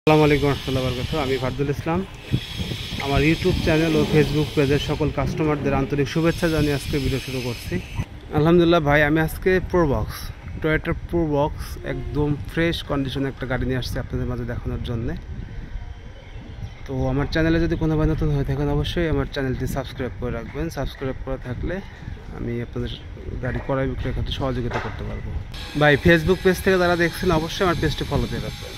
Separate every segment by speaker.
Speaker 1: আসসালামু আলাইকুম রহমতুল্লাহি ওয়া বারাকাতুহু। আমি ফারদুল ইসলাম। আমার ইউটিউব চ্যানেল ও ফেসবুক পেজের সকল কাস্টমারদের আন্তরিক শুভেচ্ছা জানিয়ে আজকে ভিডিও শুরু করছি। আলহামদুলিল্লাহ ভাই, আমি আজকে প্রোবক্স, টয়োটা প্রোবক্স একদম ফ্রেশ কন্ডিশনে একটা গাড়ি নিয়ে আসছি আপনাদের মাঝে দেখানোর জন্যে। তো আমার চ্যানেলে যদি কোনো ভাই নতুন হয়ে থাকেন অবশ্যই আমার চ্যানেলটি সাবস্ক্রাইব করে রাখবেন। সাবস্ক্রাইব করে থাকলে আমি আপনাদের গাড়ি ক্রয় বিক্রয়ের ক্ষেত্রে সহযোগিতা করতে পারবো। ভাই, ফেসবুক পেজ থেকে যারা দেখছেন অবশ্যই আমার পেজটি ফলো দিয়ে রাখবেন।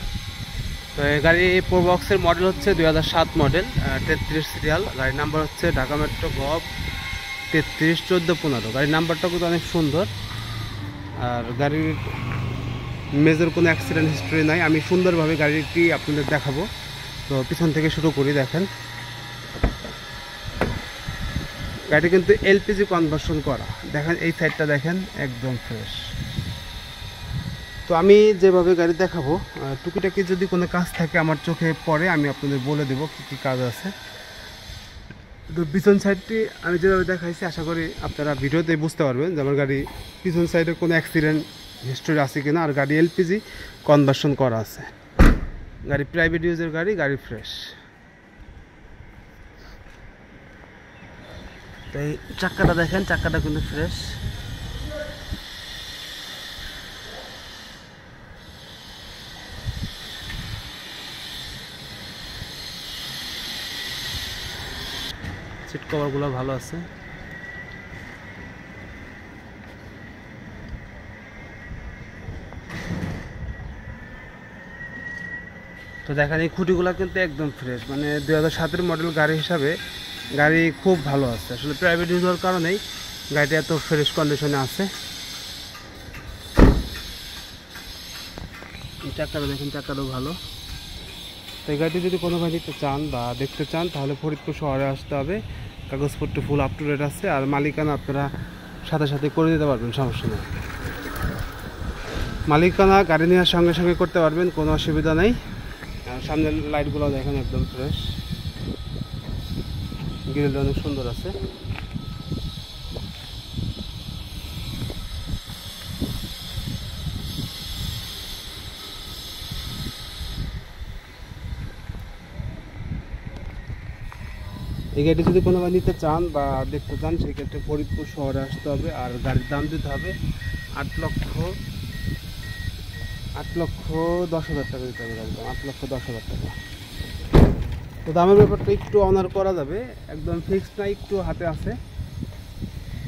Speaker 1: তো এই গাড়ি প্রোবক্সের মডেল হচ্ছে 2007 মডেল, 33 সিরিয়াল। গাড়ির নাম্বার হচ্ছে ঢাকা মেট্রো গভ 331415। গাড়ির নাম্বারটা কিন্তু অনেক সুন্দর, আর গাড়ির মেজর কোনো অ্যাক্সিডেন্ট হিস্ট্রি নাই। আমি সুন্দরভাবে গাড়িটি আপনাদের দেখাবো। তো পিছন থেকে শুরু করি। দেখেন, গাড়িটি কিন্তু এলপিজি কনভার্সন করা। দেখেন এই সাইডটা দেখেন, একদম ফ্রেশ। তো আমি যেভাবে গাড়ি দেখাবো, টুকিটাকি যদি কোনো কাজ থাকে আমার চোখে পড়ে আমি আপনাদের বলে দেবো কী কী কাজ আছে। তো পিছন সাইডটি আমি যেভাবে দেখাইছি আশা করি আপনারা ভিডিওতে বুঝতে পারবেন যে আমার গাড়ি পিছন সাইডে কোনো অ্যাক্সিডেন্ট হিস্টোরি আছে কিনা, আর গাড়ি এলপিজি কনভার্সন করা আছে। গাড়ি প্রাইভেট ইউজের গাড়ি, গাড়ি ফ্রেশ। তো এই চাক্কাটা দেখেন, চাক্কাটা কিন্তু ফ্রেশ। সিট কভারগুলো ভালো আছে। তো দেখেন এই খুঁটিগুলো কিন্তু একদম ফ্রেশ, মানে 2007 মডেল গাড়ি হিসাবে গাড়ি খুব ভালো আছে। আসলে প্রাইভেট ইউজ হওয়ার কারণেই গাড়িটা এত ফ্রেশ কন্ডিশনে আছে। চাকাটা দেখেন, চাকাটাও ভালো। তো এই গাড়িটি যদি কোনো ভাই নিতে চান বা দেখতে চান তাহলে ফরিদপুর শহরে আসতে হবে। কাগজপত্র ফুল আপ টু ডেট আছে, আর মালিকানা আপনারা সাথে সাথে করে দিতে পারবেন, সমস্যা নেই। মালিকানা গাড়ি নেওয়ার সঙ্গে সঙ্গে করতে পারবেন, কোনো অসুবিধা নেই। আর সামনের লাইটগুলো দেখেন একদম ফ্রেশ, গ্রিলটা অনেক সুন্দর আছে। এই গাড়িটি যদি কোনো নিতে চান বা দেখতে চান সেক্ষেত্রে ফরিদপুর শহরে আসতে হবে, আর গাড়ির দাম দিতে হবে 8,10,000 টাকা দিতে হবে। একদম 8,10,000 টাকা। তো দামের ব্যাপারটা একটু অনার করা যাবে, একদম ফিক্সড না, একটু হাতে আছে।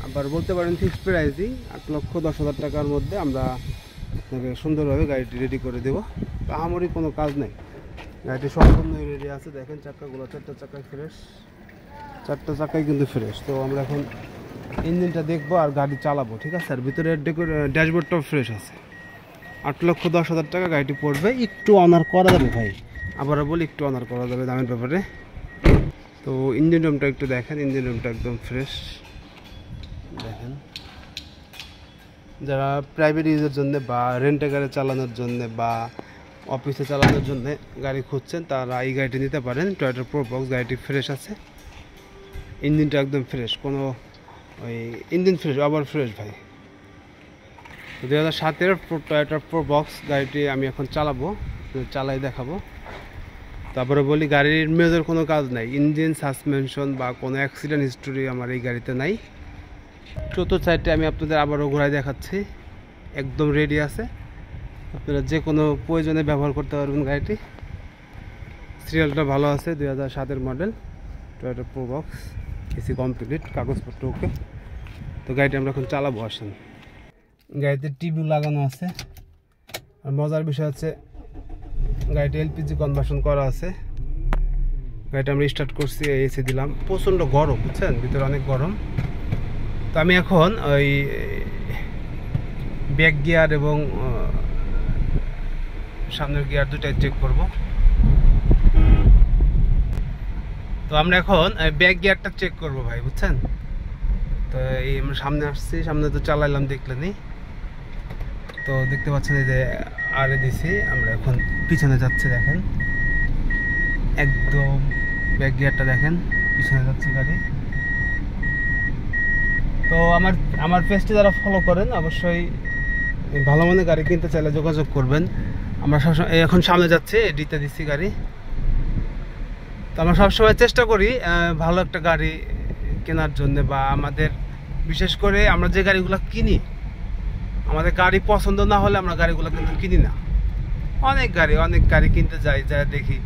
Speaker 1: আবার বলতে পারেন ফিক্সড প্রাইসই 8,10,000 টাকার মধ্যে আমরা আপনাকে সুন্দরভাবে গাড়িটি রেডি করে দেবো। তো আমারই কোনো কাজ নেই, গাড়িটি সম্পূর্ণই রেডি আছে। দেখেন চাকাগুলো, 4টা চাকায় ফ্রেশ, 4টা চাকাই কিন্তু ফ্রেশ। তো আমরা এখন ইঞ্জিনটা দেখবো আর গাড়ি চালাবো, ঠিক আছে। আর ভিতরে ড্যাশবোর্ডটাও ফ্রেশ আছে। 8,10,000 টাকা গাড়িটি পড়বে, একটু অনার করা যাবে ভাই। আবারও বলি, একটু অনার করা যাবে দামের ব্যাপারে। তো ইঞ্জিন রুমটা একটু দেখেন, ইঞ্জিন রুমটা একদম ফ্রেশ। দেখেন, যারা প্রাইভেট ইউজের জন্য বা রেন্টে গাড়ি চালানোর জন্য বা অফিসে চালানোর জন্য গাড়ি খুঁজছেন তারা এই গাড়িটি নিতে পারেন। টয়োটা প্রোবক্স গাড়িটি ফ্রেশ আছে, ইঞ্জিনটা একদম ফ্রেশ, কোনো ওই ইঞ্জিন ফ্রেশ, আবার ফ্রেশ ভাই। 2007-এর টয়োটা প্রোবক্স গাড়িটি আমি এখন চালাবো, চালাই দেখাবো। তারপরে বলি, গাড়ির মেজর কোনো কাজ নাই, ইঞ্জিন, সাসপেনশন বা কোনো অ্যাক্সিডেন্ট হিস্টোরি আমার এই গাড়িতে নাই। চতুর্থ সাইডে আমি আপনাদের আবারও ঘোরায় দেখাচ্ছি, একদম রেডি আছে। আপনারা যে কোনো প্রয়োজনে ব্যবহার করতে পারবেন গাড়িটি। সিরিয়ালটা ভালো আছে, 2007-এর model Toyota Probox, AC complete, কাগজপত্র ওকে। তো গাড়িটি আমরা এখন চালাবো, আসেন। গাড়িতে টিভি লাগানো আছে, আর মজার বিষয় হচ্ছে গাড়িটি এলপিজি কনভার্সন করা আছে। গাড়িটা আমরা স্টার্ট করছি, এসি দিলাম, প্রচণ্ড গরম, বুঝছেন, ভিতরে অনেক গরম। তো আমি এখন ওই ব্যাক গিয়ার এবং সামনের গিয়ার দুটাই চেক করব। তো আমরা এখন ব্যাক গিয়ারটা চেক করব ভাই, বুঝছেন। তো এই আমরা সামনে আসছি, সামনে তো চালাইলাম দেখলেনি। তো দেখতে পাচ্ছেন এই যে আরে দিছি, আমরা এখন পিছনে যাচ্ছে, দেখেন একদম ব্যাক গিয়ারটা দেখেন, পিছনে যাচ্ছে গাড়ি। তো আমার পেজটি যারা ফলো করেন অবশ্যই ভালো মানের গাড়ি কিনতে চাইলে যোগাযোগ করবেন। আমরা সবসময় এখন সামনে যাচ্ছে এডিতে দিচ্ছি গাড়ি। তো আমরা সবসময় চেষ্টা করি ভালো একটা গাড়ি কেনার জন্য, বা আমাদের বিশেষ করে আমরা যে গাড়িগুলো কিনি, আমাদের গাড়ি পছন্দ না হলে আমরা গাড়িগুলো কিন্তু কিনি না। অনেক গাড়ি কিনতে যাই, যা দেখি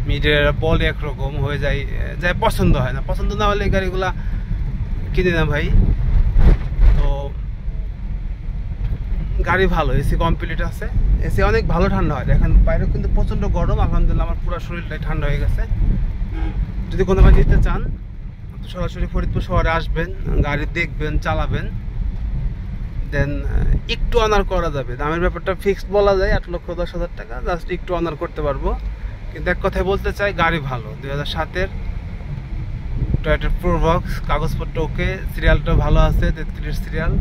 Speaker 1: মিডিয়ারা বলে একরকম হয়ে যায়, যাই পছন্দ হয় না, পছন্দ না হলে এই গাড়িগুলা কিনি না ভাই। তো গাড়ি ভালো, এসি কমপ্লিট আছে, এসি অনেক ভালো ঠান্ডা হয়। দেখেন বাইরে কিন্তু প্রচণ্ড গরম, আলহামদুলিল্লাহ আমার পুরো শরীরটাই ঠান্ডা হয়ে গেছে। যদি কোনো ভাই যেতে চান তো সরাসরি ফরিদপুর শহরে আসবেন, গাড়ি দেখবেন, চালাবেন, দেন একটু অনার করা যাবে। দামের ব্যাপারটা ফিক্সড বলা যায় 8,10,000 টাকা, জাস্ট একটু অনার করতে পারবো। কিন্তু এক কথায় বলতে চাই, গাড়ি ভালো, 2007-এর টয়োটা প্রোবক্স, কাগজপত্র ওকে, সিরিয়ালটা ভালো আছে, 33 সিরিয়াল,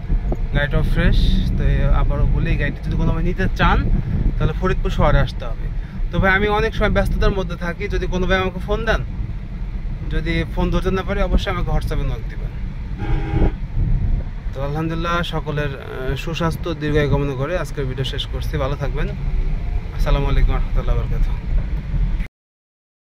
Speaker 1: গাড়িটাও ফ্রেশ। তো আবারও বলি, এই গাড়িটি যদি কোনো ভাই নিতে চান তাহলে ফরিদপুর শহরে আসতে হবে। তো ভাই আমি অনেক সময় ব্যস্ততার মধ্যে থাকি, যদি কোনো ভাই আমাকে ফোন দেন, যদি ফোন ধরতে না পারি অবশ্যই আমাকে হোয়াটসঅ্যাপে নক দিবেন। তো আলহামদুলিল্লাহ সকলের সুস্বাস্থ্য দীর্ঘায়ু কামনা করে আজকের ভিডিও শেষ করছি। ভালো থাকবেন। আসসালামু আলাইকুম ওয়া রাহমাতুল্লাহি ওয়া বারাকাতুহু।